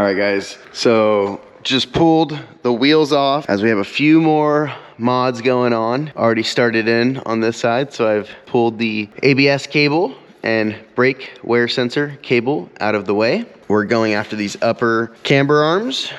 All right, guys, so just pulled the wheels off as we have a few more mods going on. Already started in on this side, so I've pulled the ABS cable and brake wear sensor cable out of the way. We're going after these upper camber arms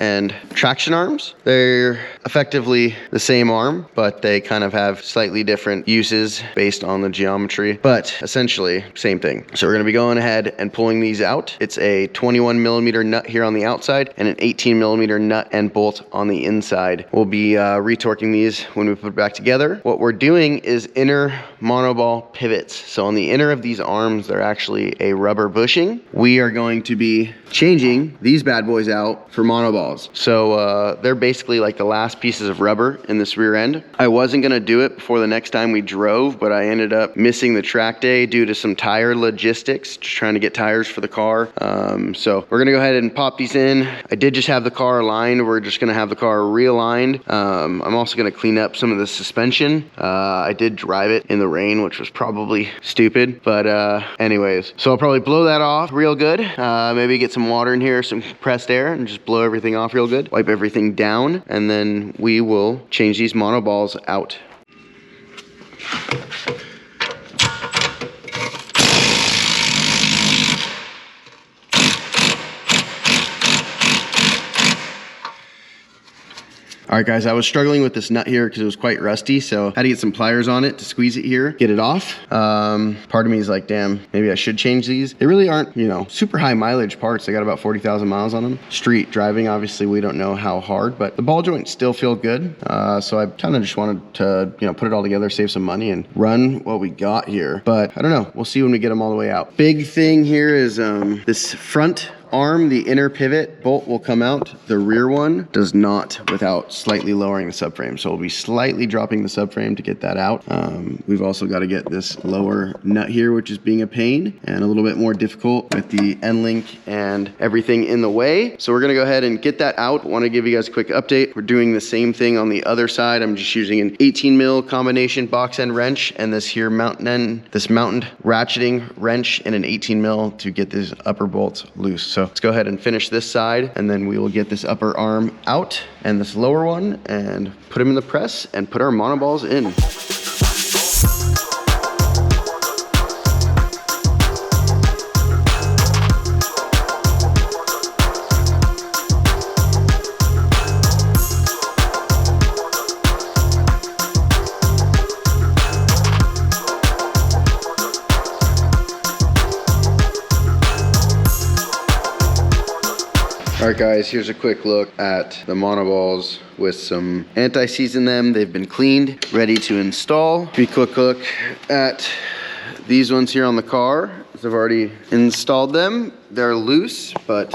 and traction arms. They're effectively the same arm, but they kind of have slightly different uses based on the geometry, but essentially same thing. So we're gonna be going ahead and pulling these out. It's a 21 millimeter nut here on the outside and an 18 millimeter nut and bolt on the inside. We'll be retorquing these when we put it back together. What we're doing is inner monoball pivots. So on the inner of these arms, they're actually a rubber bushing. We are going to be changing these bad boys out for monoballs. So they're basically like the last pieces of rubber in this rear end. I wasn't gonna do it before the next time we drove, but I ended up missing the track day due to some tire logistics, just trying to get tires for the car. So we're gonna go ahead and pop these in. I did just have the car aligned. We're just gonna have the car realigned. I'm also gonna clean up some of the suspension. I did drive it in the rain, which was probably stupid, but anyways. So I'll probably blow that off real good. Maybe get some water in here, some compressed air, and just blow everything off real good. Wipe everything down, and then we will change these monoballs out. All right, guys, I was struggling with this nut here because it was quite rusty, so I had to get some pliers on it to squeeze it here, get it off. Part of me is like, damn, maybe I should change these. They really aren't, you know, super high mileage parts. They got about 40,000 miles on them. Street driving, obviously, we don't know how hard, but the ball joints still feel good. So I kind of just wanted to, you know, put it all together, save some money, and run what we got here. But I don't know. We'll see when we get them all the way out. Big thing here is this front arm, the inner pivot bolt will come out. The rear one does not, without slightly lowering the subframe. So we'll be slightly dropping the subframe to get that out. We've also got to get this lower nut here, which is being a pain and a little bit more difficult with the end link and everything in the way. So we're gonna go ahead and get that out. Want to give you guys a quick update. We're doing the same thing on the other side. I'm just using an 18 mil combination box end wrench and this here mountain ratcheting wrench and an 18 mil to get these upper bolts loose. So let's go ahead and finish this side, and then we will get this upper arm out and this lower one and put them in the press and put our monoballs in. All right, guys, here's a quick look at the monoballs with some anti-seize in them. They've been cleaned, ready to install. Be a quick look at these ones here on the car. I've already installed them. They're loose, but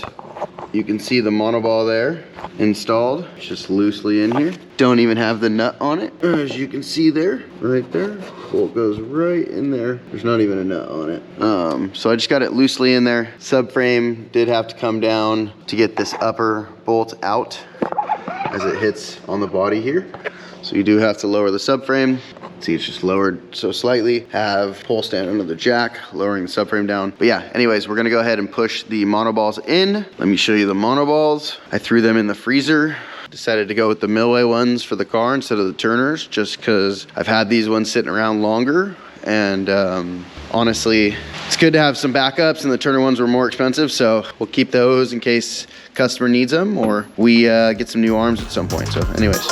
you can see the monoball there installed. It's just loosely in here. Don't even have the nut on it. As you can see there, right there. Bolt goes right in there. There's not even a nut on it. So I just got it loosely in there. Subframe did have to come down to get this upper bolt out as it hits on the body here. So you do have to lower the subframe. See, it's just lowered so slightly. Have pull stand under the jack, lowering the subframe down. But yeah, anyways, we're gonna go ahead and push the monoballs in. Let me show you the monoballs. I threw them in the freezer. Decided to go with the Milway ones for the car instead of the Turners, just because I've had these ones sitting around longer. And honestly, it's good to have some backups, and the Turner ones were more expensive, so we'll keep those in case customer needs them, or we get some new arms at some point. So anyways.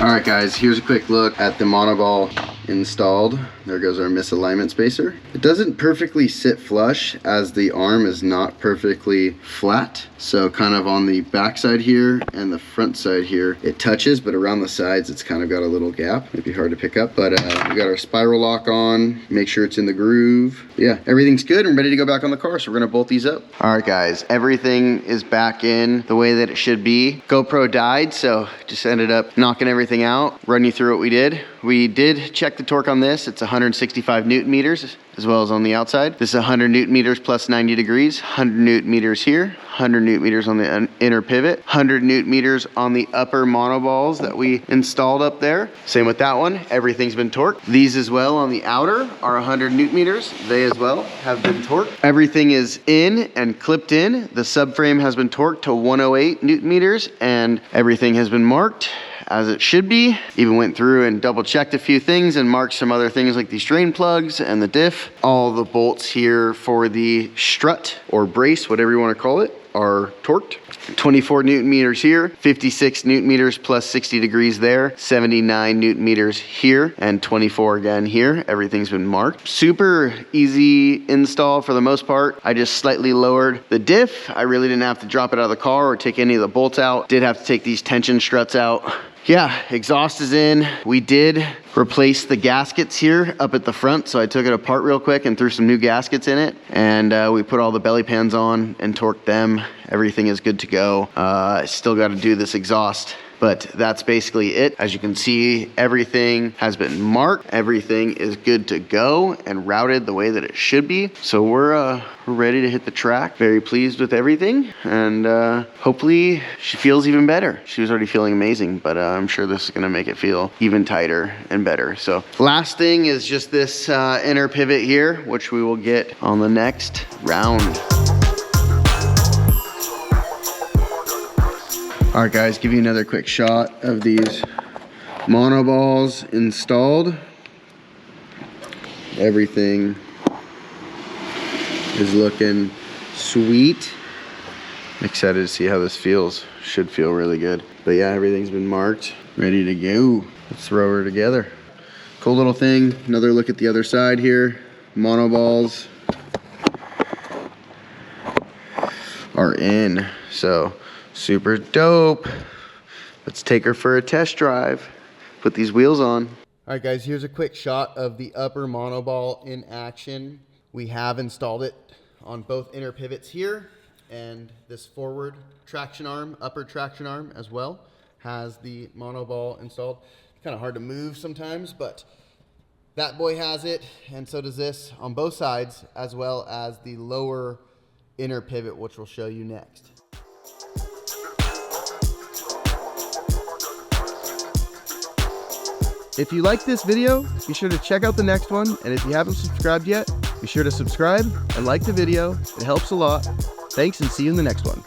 All right, guys, here's a quick look at the monoball installed. There goes our misalignment spacer. It doesn't perfectly sit flush as the arm is not perfectly flat. So kind of on the back side here and the front side here, it touches, but around the sides, it's kind of got a little gap. Might be hard to pick up, but we got our spiral lock on, make sure it's in the groove. Yeah, everything's good and ready to go back on the car. So we're gonna bolt these up. All right, guys, everything is back in the way that it should be. GoPro died, so just ended up knocking everything out. Run you through what we did. We did check the torque on this. It's 165 Newton meters, as well as on the outside. This is 100 Newton meters plus 90 degrees, 100 Newton meters here, 100 newton meters on the inner pivot, 100 newton meters on the upper monoballs that we installed up there. Same with that one, everything's been torqued. These as well on the outer are 100 newton meters. They as well have been torqued. Everything is in and clipped in. The subframe has been torqued to 108 newton meters and everything has been marked as it should be. Even went through and double checked a few things and marked some other things like these drain plugs and the diff. All the bolts here for the strut or brace, whatever you want to call it, are torqued. 24 newton meters here, 56 newton meters plus 60 degrees there, 79 newton meters here, and 24 again here. Everything's been marked. Super easy install for the most part. I just slightly lowered the diff. I really didn't have to drop it out of the car or take any of the bolts out. Did have to take these tension struts out. Yeah, exhaust is in. We did replace the gaskets here up at the front, so I took it apart real quick and threw some new gaskets in it, and we put all the belly pans on and torqued them. Everything is good to go. I still got to do this exhaust, but that's basically it. As you can see, everything has been marked. Everything is good to go and routed the way that it should be. So we're ready to hit the track. Very pleased with everything, and hopefully she feels even better. She was already feeling amazing, but I'm sure this is gonna make it feel even tighter and better. So last thing is just this inner pivot here, which we will get on the next round. All right, guys, give you another quick shot of these monoballs installed. Everything is looking sweet. I'm excited to see how this feels. Should feel really good. But yeah, everything's been marked, ready to go. Let's throw her together. Cool little thing. Another look at the other side here. Monoballs are in, so super dope. Let's take her for a test drive. Put these wheels on. All right, guys, here's a quick shot of the upper monoball in action. We have installed it on both inner pivots here, and this forward traction arm, upper traction arm as well, has the monoball installed. It's kind of hard to move sometimes, but that boy has it, and so does this on both sides, as well as the lower inner pivot, which we'll show you next. If you like this video, be sure to check out the next one, and if you haven't subscribed yet, be sure to subscribe and like the video. It helps a lot. Thanks, and see you in the next one.